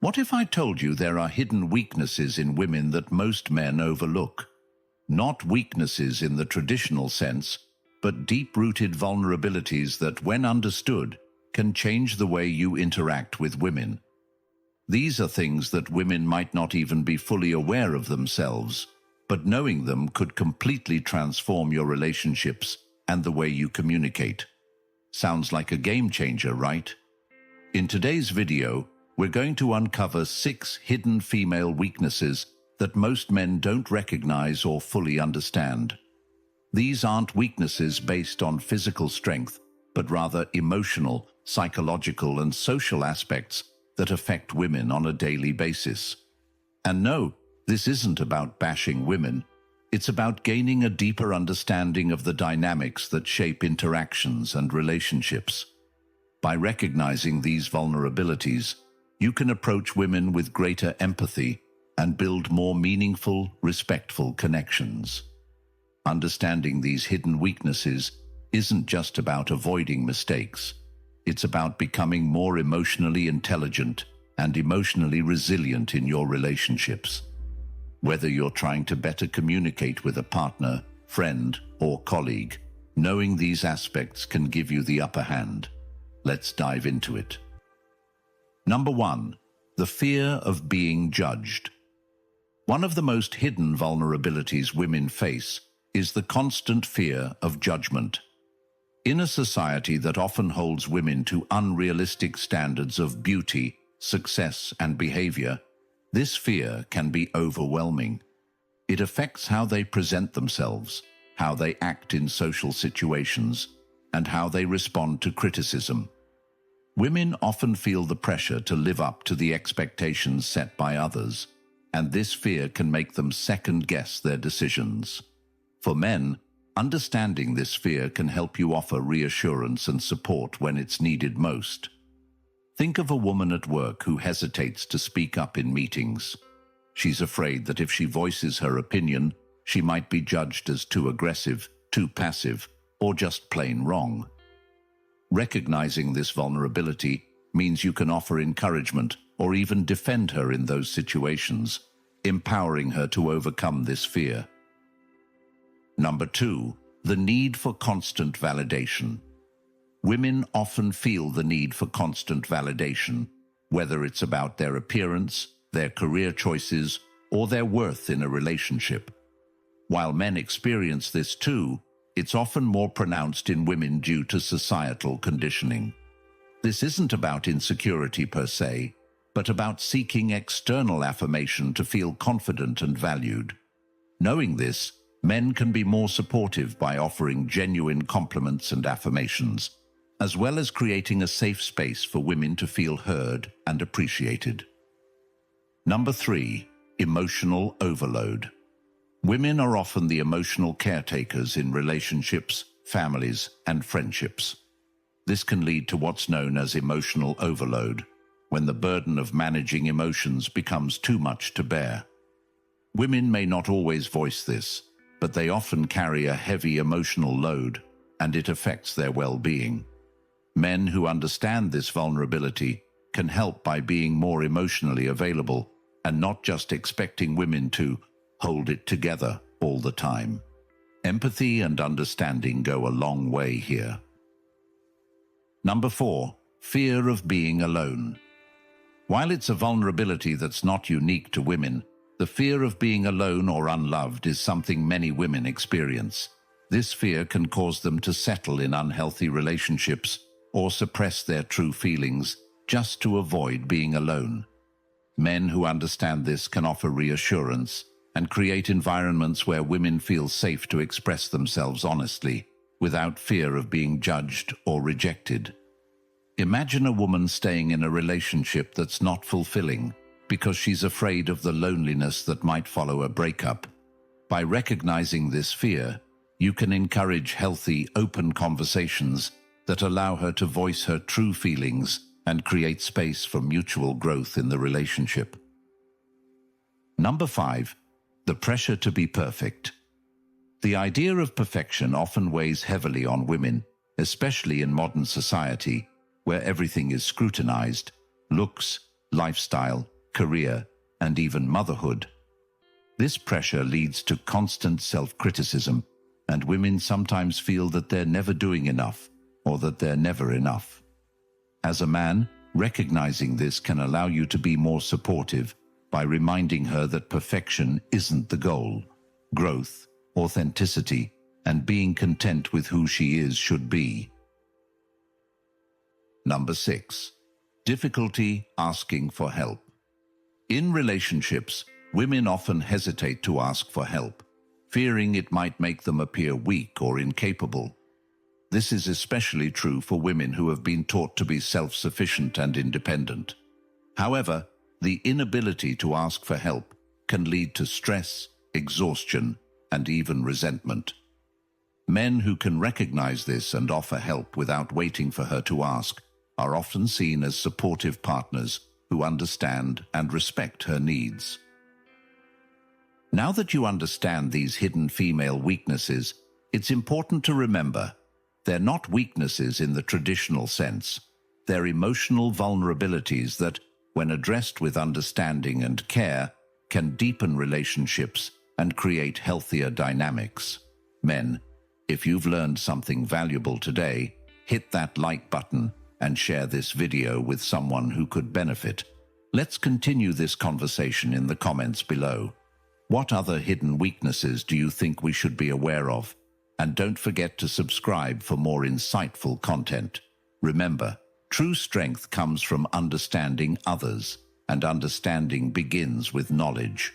What if I told you there are hidden weaknesses in women that most men overlook? Not weaknesses in the traditional sense, but deep-rooted vulnerabilities that, when understood, can change the way you interact with women. These are things that women might not even be fully aware of themselves, but knowing them could completely transform your relationships and the way you communicate. Sounds like a game changer, right? In today's video, we're going to uncover 6 hidden female weaknesses that most men don't recognize or fully understand. These aren't weaknesses based on physical strength, but rather emotional, psychological, and social aspects that affect women on a daily basis. And no, this isn't about bashing women. It's about gaining a deeper understanding of the dynamics that shape interactions and relationships. By recognizing these vulnerabilities, you can approach women with greater empathy and build more meaningful, respectful connections. Understanding these hidden weaknesses isn't just about avoiding mistakes. It's about becoming more emotionally intelligent and emotionally resilient in your relationships. Whether you're trying to better communicate with a partner, friend, or colleague, knowing these aspects can give you the upper hand. Let's dive into it. Number 1. The fear of being judged. One of the most hidden vulnerabilities women face is the constant fear of judgment. In a society that often holds women to unrealistic standards of beauty, success, and behavior, this fear can be overwhelming. It affects how they present themselves, how they act in social situations, and how they respond to criticism. Women often feel the pressure to live up to the expectations set by others, and this fear can make them second-guess their decisions. For men, understanding this fear can help you offer reassurance and support when it's needed most. Think of a woman at work who hesitates to speak up in meetings. She's afraid that if she voices her opinion, she might be judged as too aggressive, too passive, or just plain wrong. Recognizing this vulnerability means you can offer encouragement or even defend her in those situations, empowering her to overcome this fear. Number 2. The need for constant validation. Women often feel the need for constant validation, whether it's about their appearance, their career choices, or their worth in a relationship. While men experience this too, it's often more pronounced in women due to societal conditioning. This isn't about insecurity per se, but about seeking external affirmation to feel confident and valued. Knowing this, men can be more supportive by offering genuine compliments and affirmations, as well as creating a safe space for women to feel heard and appreciated. Number 3. Emotional overload. Women are often the emotional caretakers in relationships, families, and friendships. This can lead to what's known as emotional overload, when the burden of managing emotions becomes too much to bear. Women may not always voice this, but they often carry a heavy emotional load, and it affects their well-being. Men who understand this vulnerability can help by being more emotionally available and not just expecting women to hold it together all the time. Empathy and understanding go a long way here. Number 4. Fear of being alone. While it's a vulnerability that's not unique to women, the fear of being alone or unloved is something many women experience. This fear can cause them to settle in unhealthy relationships or suppress their true feelings just to avoid being alone. Men who understand this can offer reassurance and create environments where women feel safe to express themselves honestly, without fear of being judged or rejected. Imagine a woman staying in a relationship that's not fulfilling because she's afraid of the loneliness that might follow a breakup. By recognizing this fear, you can encourage healthy, open conversations that allow her to voice her true feelings and create space for mutual growth in the relationship. Number 5. The pressure to be perfect. The idea of perfection often weighs heavily on women, especially in modern society, where everything is scrutinized: looks, lifestyle, career, and even motherhood. This pressure leads to constant self-criticism, and women sometimes feel that they're never doing enough or that they're never enough. As a man, recognizing this can allow you to be more supportive by reminding her that perfection isn't the goal. Growth, authenticity, and being content with who she is should be. Number 6. Difficulty asking for help. In relationships, women often hesitate to ask for help, fearing it might make them appear weak or incapable. This is especially true for women who have been taught to be self-sufficient and independent. However, the inability to ask for help can lead to stress, exhaustion, and even resentment. Men who can recognize this and offer help without waiting for her to ask are often seen as supportive partners who understand and respect her needs. Now that you understand these hidden female weaknesses, it's important to remember they're not weaknesses in the traditional sense. They're emotional vulnerabilities that, when addressed with understanding and care, can deepen relationships and create healthier dynamics. Men, if you've learned something valuable today, hit that like button and share this video with someone who could benefit. Let's continue this conversation in the comments below. What other hidden weaknesses do you think we should be aware of? And don't forget to subscribe for more insightful content. Remember, true strength comes from understanding others, and understanding begins with knowledge.